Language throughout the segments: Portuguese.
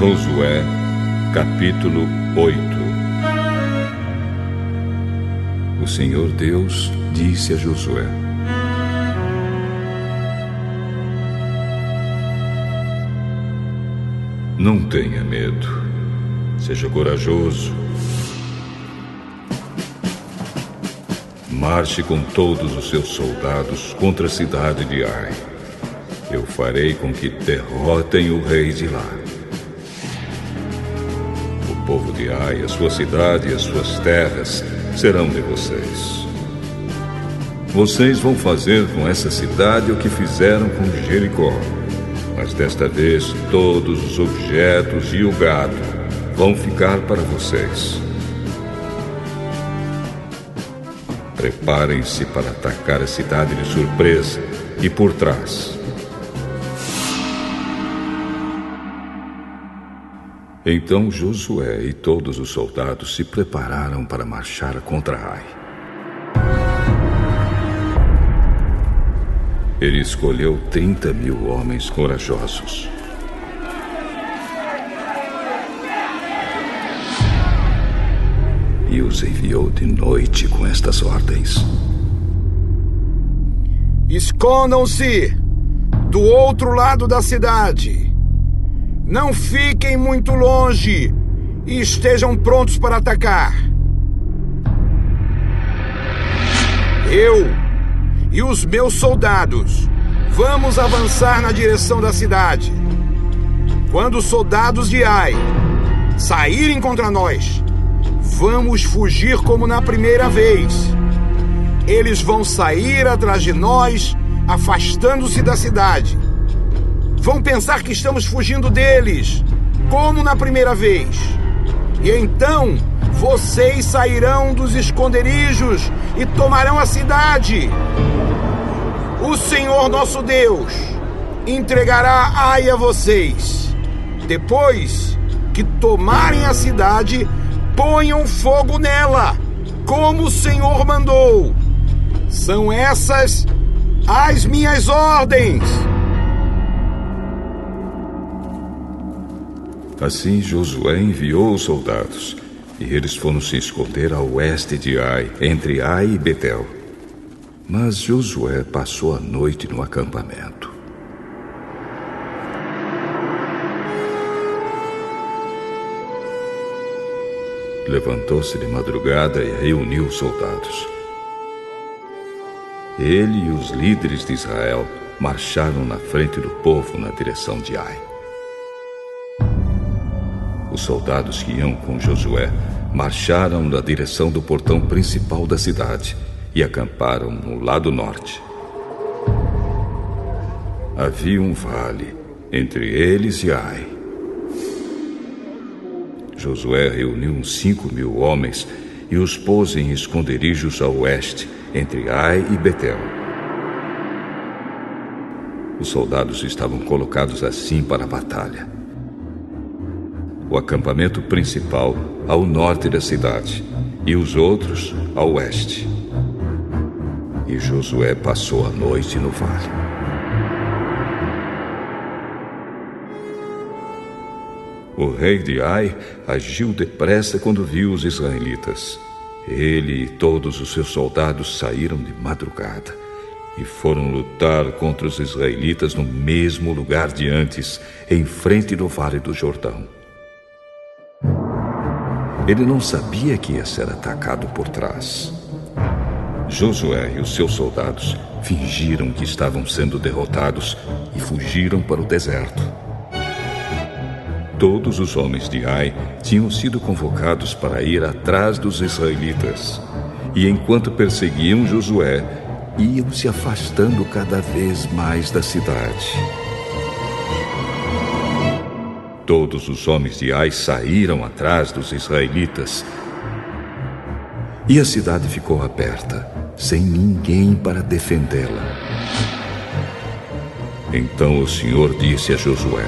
Josué, capítulo 8. O Senhor Deus disse a Josué: não tenha medo, seja corajoso. Marche com todos os seus soldados contra a cidade de Ai. Eu farei com que derrotem o rei de lá. O povo de Ai, a sua cidade e as suas terras serão de vocês. Vocês vão fazer com essa cidade o que fizeram com Jericó. Mas desta vez todos os objetos e o gado vão ficar para vocês. Preparem-se para atacar a cidade de surpresa e por trás. Então Josué e todos os soldados se prepararam para marchar contra Ai. Ele escolheu 30.000 homens corajosos. E os enviou de noite com estas ordens: escondam-se do outro lado da cidade. Não fiquem muito longe e estejam prontos para atacar. Eu e os meus soldados vamos avançar na direção da cidade. Quando os soldados de Ai saírem contra nós, vamos fugir como na primeira vez. Eles vão sair atrás de nós, afastando-se da cidade. Vão pensar que estamos fugindo deles, como na primeira vez. E então vocês sairão dos esconderijos e tomarão a cidade. O Senhor nosso Deus entregará Ai a vocês. Depois que tomarem a cidade, ponham fogo nela, como o Senhor mandou. São essas as minhas ordens. Assim Josué enviou os soldados, e eles foram se esconder a oeste de Ai, entre Ai e Betel. Mas Josué passou a noite no acampamento. Levantou-se de madrugada e reuniu os soldados. Ele e os líderes de Israel marcharam na frente do povo na direção de Ai. Os soldados que iam com Josué marcharam na direção do portão principal da cidade e acamparam no lado norte. Havia um vale entre eles e Ai. Josué reuniu uns 5.000 homens e os pôs em esconderijos a oeste, entre Ai e Betel. Os soldados estavam colocados assim para a batalha. O acampamento principal ao norte da cidade e os outros ao oeste. E Josué passou a noite no vale. O rei de Ai agiu depressa quando viu os israelitas. Ele e todos os seus soldados saíram de madrugada e foram lutar contra os israelitas no mesmo lugar de antes, em frente do Vale do Jordão. Ele não sabia que ia ser atacado por trás. Josué e os seus soldados fingiram que estavam sendo derrotados e fugiram para o deserto. Todos os homens de Ai tinham sido convocados para ir atrás dos israelitas. E enquanto perseguiam Josué, iam se afastando cada vez mais da cidade. Todos os homens de Ai saíram atrás dos israelitas. E a cidade ficou aberta, sem ninguém para defendê-la. Então o Senhor disse a Josué: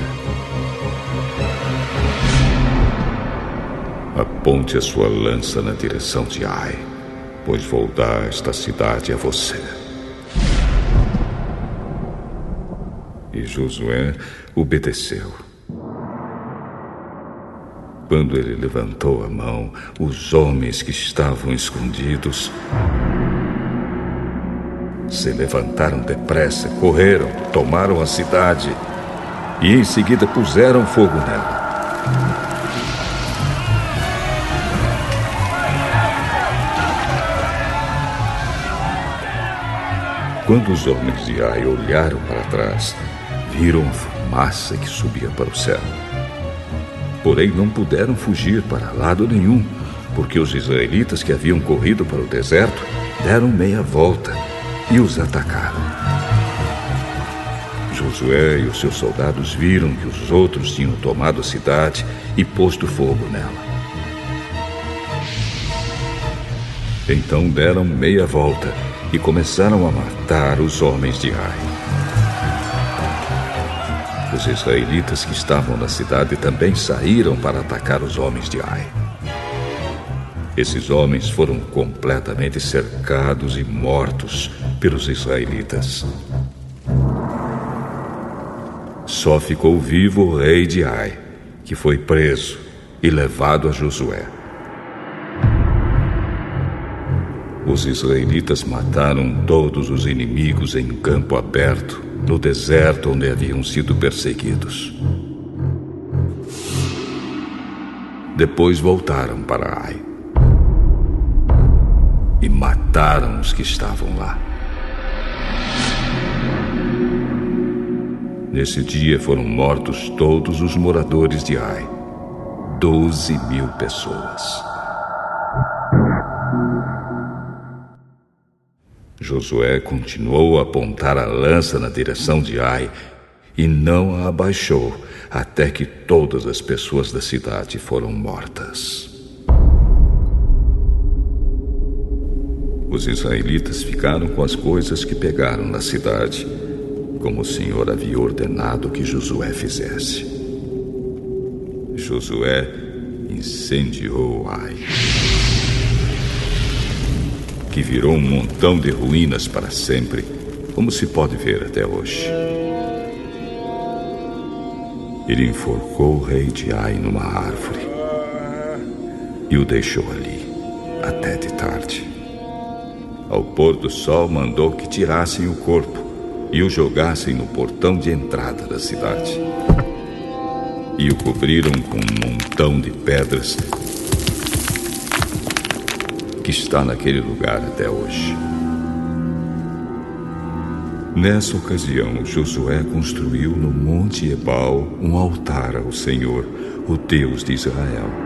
aponte a sua lança na direção de Ai, pois vou dar esta cidade a você. E Josué obedeceu. Quando ele levantou a mão, os homens que estavam escondidos se levantaram depressa, correram, tomaram a cidade e em seguida puseram fogo nela. Quando os homens de Ai olharam para trás, viram a fumaça que subia para o céu. Porém, não puderam fugir para lado nenhum, porque os israelitas que haviam corrido para o deserto deram meia volta e os atacaram. Josué e os seus soldados viram que os outros tinham tomado a cidade e posto fogo nela. Então deram meia volta e começaram a matar os homens de Ai. Os israelitas que estavam na cidade também saíram para atacar os homens de Ai. Esses homens foram completamente cercados e mortos pelos israelitas. Só ficou vivo o rei de Ai, que foi preso e levado a Josué. Os israelitas mataram todos os inimigos em campo aberto, no deserto onde haviam sido perseguidos. Depois voltaram para Ai e mataram os que estavam lá. Nesse dia foram mortos todos os moradores de Ai, 12.000 pessoas. Josué continuou a apontar a lança na direção de Ai e não a abaixou até que todas as pessoas da cidade foram mortas. Os israelitas ficaram com as coisas que pegaram na cidade, como o Senhor havia ordenado que Josué fizesse. Josué incendiou Ai, que virou um montão de ruínas para sempre, como se pode ver até hoje. Ele enforcou o rei de Ai numa árvore e o deixou ali até de tarde. Ao pôr do sol, mandou que tirassem o corpo e o jogassem no portão de entrada da cidade. E o cobriram com um montão de pedras que está naquele lugar até hoje. Nessa ocasião, Josué construiu no Monte Ebal um altar ao Senhor, o Deus de Israel.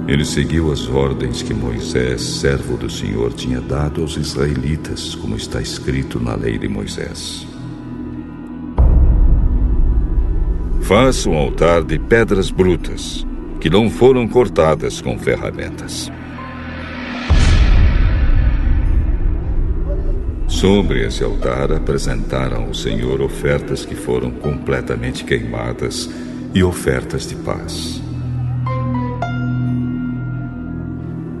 Ele seguiu as ordens que Moisés, servo do Senhor, tinha dado aos israelitas, como está escrito na lei de Moisés. Faça um altar de pedras brutas, que não foram cortadas com ferramentas. Sobre esse altar apresentaram ao Senhor ofertas que foram completamente queimadas e ofertas de paz.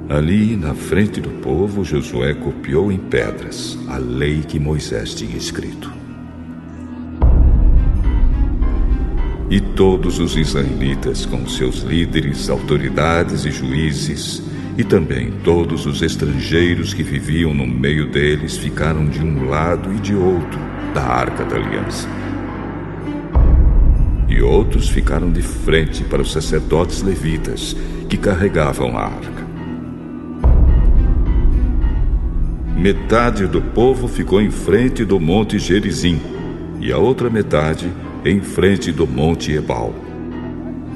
Ali, na frente do povo, Josué copiou em pedras a lei que Moisés tinha escrito. E todos os israelitas, com seus líderes, autoridades e juízes, e também todos os estrangeiros que viviam no meio deles, ficaram de um lado e de outro da Arca da Aliança. E outros ficaram de frente para os sacerdotes levitas, que carregavam a arca. Metade do povo ficou em frente do Monte Gerizim, e a outra metade em frente do Monte Ebal.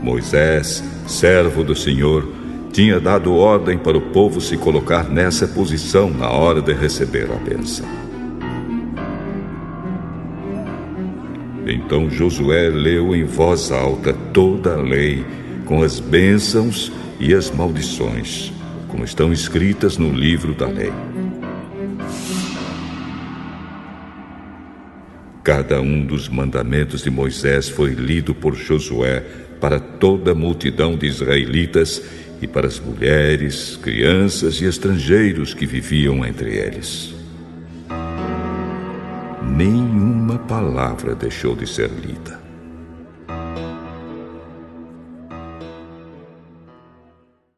Moisés, servo do Senhor, tinha dado ordem para o povo se colocar nessa posição na hora de receber a bênção. Então Josué leu em voz alta toda a lei, com as bênçãos e as maldições, como estão escritas no livro da lei. Cada um dos mandamentos de Moisés foi lido por Josué para toda a multidão de israelitas e para as mulheres, crianças e estrangeiros que viviam entre eles. nenhuma palavra deixou de ser lida.